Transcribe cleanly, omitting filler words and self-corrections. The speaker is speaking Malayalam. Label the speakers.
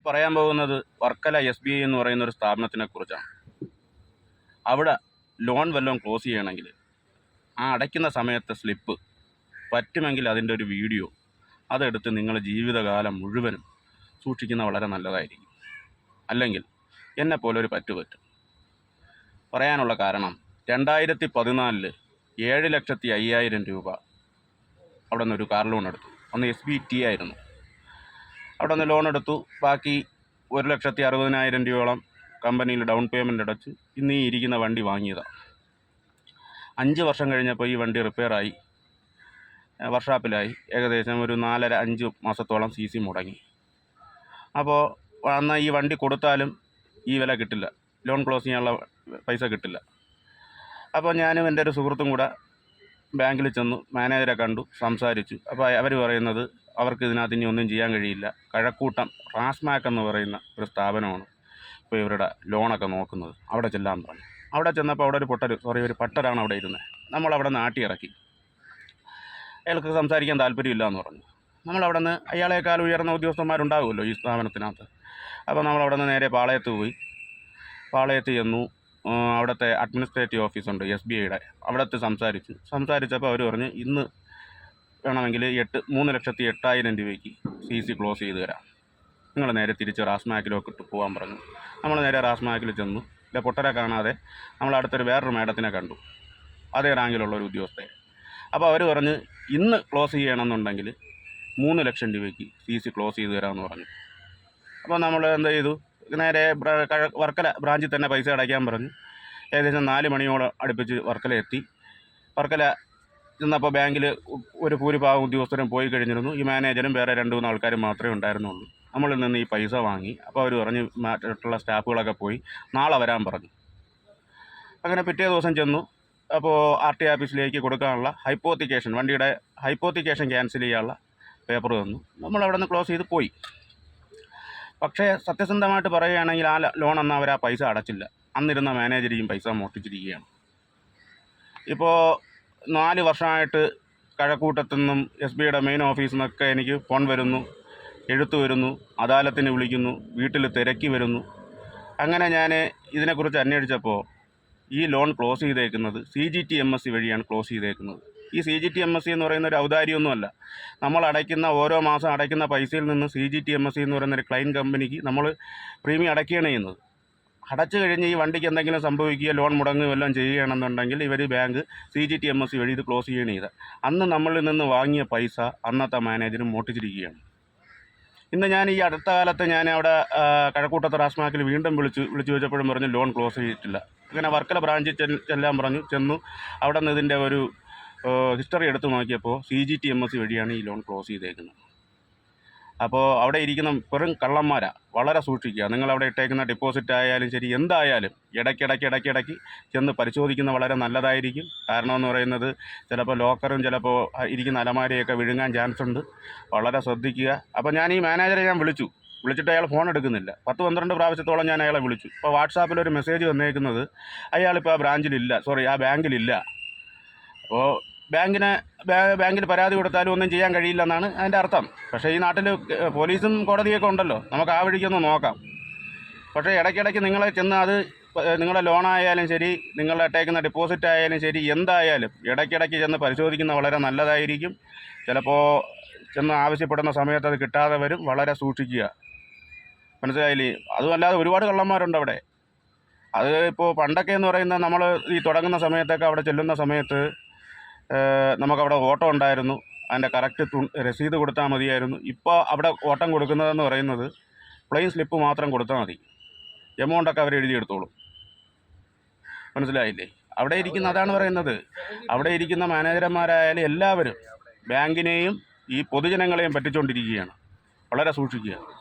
Speaker 1: പറയാൻ പോകുന്നത് വർക്കല SBI എന്ന് പറയുന്ന ഒരു സ്ഥാപനത്തിനെ കുറിച്ചാണ്. അവിടെ ലോൺ വല്ലതും ക്ലോസ് ചെയ്യണമെങ്കിൽ ആ അടയ്ക്കുന്ന സമയത്തെ സ്ലിപ്പ് പറ്റുമെങ്കിൽ അതിൻ്റെ ഒരു വീഡിയോ അതെടുത്ത് നിങ്ങൾ ജീവിതകാലം മുഴുവനും സൂക്ഷിക്കുന്ന വളരെ നല്ലതായിരിക്കും. അല്ലെങ്കിൽ എന്നെപ്പോലെ ഒരു പറ്റും. പറയാനുള്ള കാരണം 2014 7,50,000 രൂപ അവിടെ നിന്നൊരു കാർ ലോൺ എടുത്തു. അന്ന് SBT ആയിരുന്നു. അവിടെ നിന്ന് ലോൺ എടുത്തു. ബാക്കി 1,60,000 രൂപയോളം കമ്പനിയിൽ ഡൗൺ പേയ്മെൻ്റ് അടച്ച് ഇന്ന് ഈ ഇരിക്കുന്ന വണ്ടി വാങ്ങിയതാണ്. 5 വർഷം കഴിഞ്ഞപ്പോൾ ഈ വണ്ടി റിപ്പയറായി, വർക്ക്ഷോപ്പിലായി. ഏകദേശം ഒരു 4.5 മാസത്തോളം CC മുടങ്ങി. അപ്പോൾ അന്ന് ഈ വണ്ടി കൊടുത്താലും ഈ വില കിട്ടില്ല, ലോൺ ക്ലോസ് ചെയ്യാനുള്ള പൈസ കിട്ടില്ല. അപ്പോൾ ഞാനും എൻ്റെ ഒരു സുഹൃത്തും കൂടെ ബാങ്കിൽ ചെന്നു, മാനേജറെ കണ്ടു, സംസാരിച്ചു. അപ്പോൾ അവർ പറയുന്നത് അവർക്ക് ഇതിനകത്ത് ഇനി ഒന്നും ചെയ്യാൻ കഴിയില്ല. കഴക്കൂട്ടം റാസ്മാക്ക് എന്ന് പറയുന്ന ഒരു സ്ഥാപനമാണ് ഇപ്പോൾ ഇവരുടെ ലോണൊക്കെ നോക്കുന്നത്. അവിടെ ചെല്ലാൻ പറഞ്ഞു. അവിടെ ചെന്നപ്പോൾ അവിടെ ഒരു പട്ടരാണ് അവിടെ ഇരുന്നത്. നമ്മളവിടെ നാട്ടി ഇറക്കി. അയാൾക്ക് സംസാരിക്കാൻ താല്പര്യമില്ല എന്ന് പറഞ്ഞു. നമ്മളവിടെ നിന്ന് അയാളെക്കാൾ ഉയർന്ന ഉദ്യോഗസ്ഥന്മാരുണ്ടാകുമല്ലോ ഈ സ്ഥാപനത്തിനകത്ത്. അപ്പോൾ നമ്മളവിടെ നിന്ന് നേരെ പാളയത്ത് പോയി. പാളയത്ത് ചെന്നു. അവിടുത്തെ അഡ്മിനിസ്ട്രേറ്റീവ് ഓഫീസുണ്ട് SBIയുടെ, അവിടുത്തെ സംസാരിച്ചപ്പോൾ അവർ പറഞ്ഞ് ഇന്ന് വേണമെങ്കിൽ 3,08,000 രൂപയ്ക്ക് CC ക്ലോസ് ചെയ്ത് തരാം, നിങ്ങൾ നേരെ തിരിച്ച് റാസ്മാക്കിലേക്ക് പോകാൻ പറഞ്ഞു. നമ്മൾ നേരെ റാസ്മാക്കിൽ ചെന്നു. ഇല്ല, പൊട്ടരെ കാണാതെ നമ്മൾ അടുത്തൊരു വേറൊരു മേഡത്തിനെ കണ്ടു, അതേ റാങ്കിലുള്ള ഒരു ഉദ്യോഗസ്ഥയെ. അപ്പോൾ അവർ പറഞ്ഞ് ഇന്ന് ക്ലോസ് ചെയ്യണമെന്നുണ്ടെങ്കിൽ 3 ലക്ഷം രൂപയ്ക്ക് CC ക്ലോസ് ചെയ്ത് തരാമെന്ന് പറഞ്ഞു. അപ്പോൾ നമ്മൾ എന്ത് ചെയ്തു, നേരെ വർക്കല ബ്രാഞ്ചിൽ തന്നെ പൈസ അടയ്ക്കാൻ പറഞ്ഞു. ഏകദേശം 4 മണിയോളം അടുപ്പിച്ച് വർക്കല എത്തി. വർക്കല ചെന്നപ്പോൾ ബാങ്കിൽ ഒരു ഭൂരിഭാഗം ഉദ്യോഗസ്ഥരും പോയി കഴിഞ്ഞിരുന്നു. ഈ മാനേജരും വേറെ 2-3 ആൾക്കാരും മാത്രമേ ഉണ്ടായിരുന്നുള്ളൂ. നമ്മളിൽ നിന്ന് ഈ പൈസ വാങ്ങി. അപ്പോൾ അവർ പറഞ്ഞ് മറ്റുള്ള സ്റ്റാഫുകളൊക്കെ പോയി നാളെ വരാൻ പറഞ്ഞു. അങ്ങനെ പിറ്റേ ദിവസം ചെന്നു. അപ്പോൾ RT ഓഫീസിലേക്ക് കൊടുക്കാനുള്ള ഹൈപ്പോത്തിക്കേഷൻ, വണ്ടിയുടെ ഹൈപ്പോത്തിക്കേഷൻ ക്യാൻസൽ ചെയ്യാനുള്ള പേപ്പർ തന്നു. നമ്മളവിടെ നിന്ന് ക്ലോസ് ചെയ്ത് പോയി. പക്ഷേ സത്യസന്ധമായിട്ട് പറയുകയാണെങ്കിൽ ആ ലോൺ അന്ന് അവർ ആ പൈസ അടച്ചില്ല. അന്നിരുന്ന മാനേജരെയും പൈസ മോഷ്ടിച്ചിരിക്കുകയാണ്. ഇപ്പോൾ 4 വർഷമായിട്ട് കഴക്കൂട്ടത്തു നിന്നും SBIയുടെ മെയിൻ ഓഫീസിൽ നിന്നൊക്കെ എനിക്ക് ഫോൺ വരുന്നു, എഴുത്ത് വരുന്നു, അദാലത്തിന് വിളിക്കുന്നു, വീട്ടിൽ തിരക്കി വരുന്നു. അങ്ങനെ ഞാൻ ഇതിനെക്കുറിച്ച് അന്വേഷിച്ചപ്പോൾ ഈ ലോൺ ക്ലോസ് ചെയ്തേക്കുന്നത് CGTMSE വഴിയാണ് ക്ലോസ് ചെയ്തേക്കുന്നത്. ഈ CGTMSE എന്ന് പറയുന്ന ഒരു ഔദാര്യമൊന്നുമല്ല. നമ്മൾ അടയ്ക്കുന്ന ഓരോ മാസം അടയ്ക്കുന്ന പൈസയിൽ നിന്ന് CGTMSE എന്ന് പറയുന്നൊരു ക്ലൈൻറ്റ് കമ്പനിക്ക് നമ്മൾ പ്രീമിയം അടയ്ക്കുകയാണ് ചെയ്യുന്നത്. അടച്ചു കഴിഞ്ഞ് ഈ വണ്ടിക്ക് എന്തെങ്കിലും സംഭവിക്കുകയോ ലോൺ മുടങ്ങുകയോ എല്ലാം ചെയ്യുകയാണെന്നുണ്ടെങ്കിൽ ഇവർ ബാങ്ക് CGTMSE വഴി ഇത് ക്ലോസ് ചെയ്യണം ചെയ്ത് അന്ന് നമ്മളിൽ നിന്ന് വാങ്ങിയ പൈസ അന്നത്തെ മാനേജരും മോട്ടിച്ചിരിക്കുകയാണ്. ഇന്ന് ഞാൻ ഈ അടുത്ത കാലത്ത് ഞാൻ അവിടെ കഴക്കൂട്ടത്ത് റാസ്മാക്കിൽ വീണ്ടും വിളിച്ചു ചോദിച്ചപ്പോഴും പറഞ്ഞു ലോൺ ക്ലോസ് ചെയ്തിട്ടില്ല. അങ്ങനെ വർക്കല ബ്രാഞ്ചിൽ ചെല്ലാൻ പറഞ്ഞു. ചെന്നു. അവിടെ നിന്ന് ഇതിൻ്റെ ഒരു ഹിസ്റ്ററി എടുത്ത് നോക്കിയപ്പോൾ CGTMSE വഴിയാണ് ഈ ലോൺ ക്ലോസ് ചെയ്തേക്കുന്നത്. അപ്പോൾ അവിടെ ഇരിക്കുന്ന വെറും കള്ളന്മാരാണ്. വളരെ സൂക്ഷിക്കുക. നിങ്ങളവിടെ ഇട്ടേക്കുന്ന ഡെപ്പോസിറ്റ് ആയാലും ശരി, എന്തായാലും ഇടയ്ക്കിടയ്ക്ക് ചെന്ന് പരിശോധിക്കുന്ന വളരെ നല്ലതായിരിക്കും. കാരണം എന്ന് പറയുന്നത് ചിലപ്പോൾ ലോക്കറും ചിലപ്പോൾ ഇരിക്കുന്ന അലമാരയൊക്കെ വിഴുങ്ങാൻ ചാൻസ് ഉണ്ട്. വളരെ ശ്രദ്ധിക്കുക. അപ്പോൾ ഞാൻ ഈ മാനേജറെ വിളിച്ചിട്ട് അയാൾ ഫോൺ എടുക്കുന്നില്ല. 10-12 പ്രാവശ്യത്തോളം ഞാൻ അയാളെ വിളിച്ചു. ഇപ്പോൾ വാട്സാപ്പിലൊരു മെസ്സേജ് വന്നേക്കുന്നത് അയാളിപ്പോൾ ആ ബാങ്കിലില്ല. അപ്പോൾ ബാങ്കിൽ പരാതി കൊടുത്താലും ഒന്നും ചെയ്യാൻ കഴിയില്ലെന്നാണ് അതിൻ്റെ അർത്ഥം. പക്ഷേ ഈ നാട്ടിൽ പോലീസും കോടതിയൊക്കെ ഉണ്ടല്ലോ, നമുക്ക് ആ വഴിക്കൊന്ന് നോക്കാം. പക്ഷേ ഇടയ്ക്കിടയ്ക്ക് നിങ്ങളെ ചെന്ന് അത് നിങ്ങളുടെ ലോണായാലും ശരി, നിങ്ങളുടെ ഇട്ടേക്കുന്ന ഡെപ്പോസിറ്റ് ആയാലും ശരി, എന്തായാലും ഇടയ്ക്കിടയ്ക്ക് ചെന്ന് പരിശോധിക്കുന്നത് വളരെ നല്ലതായിരിക്കും. ചിലപ്പോൾ ചെന്ന് ആവശ്യപ്പെടുന്ന സമയത്ത് അത് കിട്ടാതെ വരും. വളരെ സൂക്ഷിക്കുക. മനസ്സിലായില്ലേ? അതുമല്ലാതെ ഒരുപാട് കള്ളന്മാരുണ്ട് അവിടെ. അത് ഇപ്പോൾ പണ്ടൊക്കെ എന്ന് പറയുന്നത് നമ്മൾ ഈ തുടങ്ങുന്ന സമയത്തൊക്കെ അവിടെ ചെല്ലുന്ന സമയത്ത് നമുക്കവിടെ ഓട്ടം ഉണ്ടായിരുന്നു. അതിൻ്റെ കറക്റ്റ് രസീത് കൊടുത്താൽ മതിയായിരുന്നു. ഇപ്പോൾ അവിടെ ഓട്ടം കൊടുക്കുന്നതെന്ന് പറയുന്നത് പ്ലെയിൻ സ്ലിപ്പ് മാത്രം കൊടുത്താൽ മതി. എമൗണ്ടൊക്കെ അവർ എഴുതിയെടുത്തോളും. മനസ്സിലായില്ലേ? അവിടെ ഇരിക്കുന്ന അതാണ് പറയുന്നത്. അവിടെ ഇരിക്കുന്ന മാനേജർമാരായാലും എല്ലാവരും ബാങ്കിനെയും ഈ പൊതുജനങ്ങളെയും പറ്റിച്ചുകൊണ്ടിരിക്കുകയാണ്. വളരെ സൂക്ഷിക്കുക.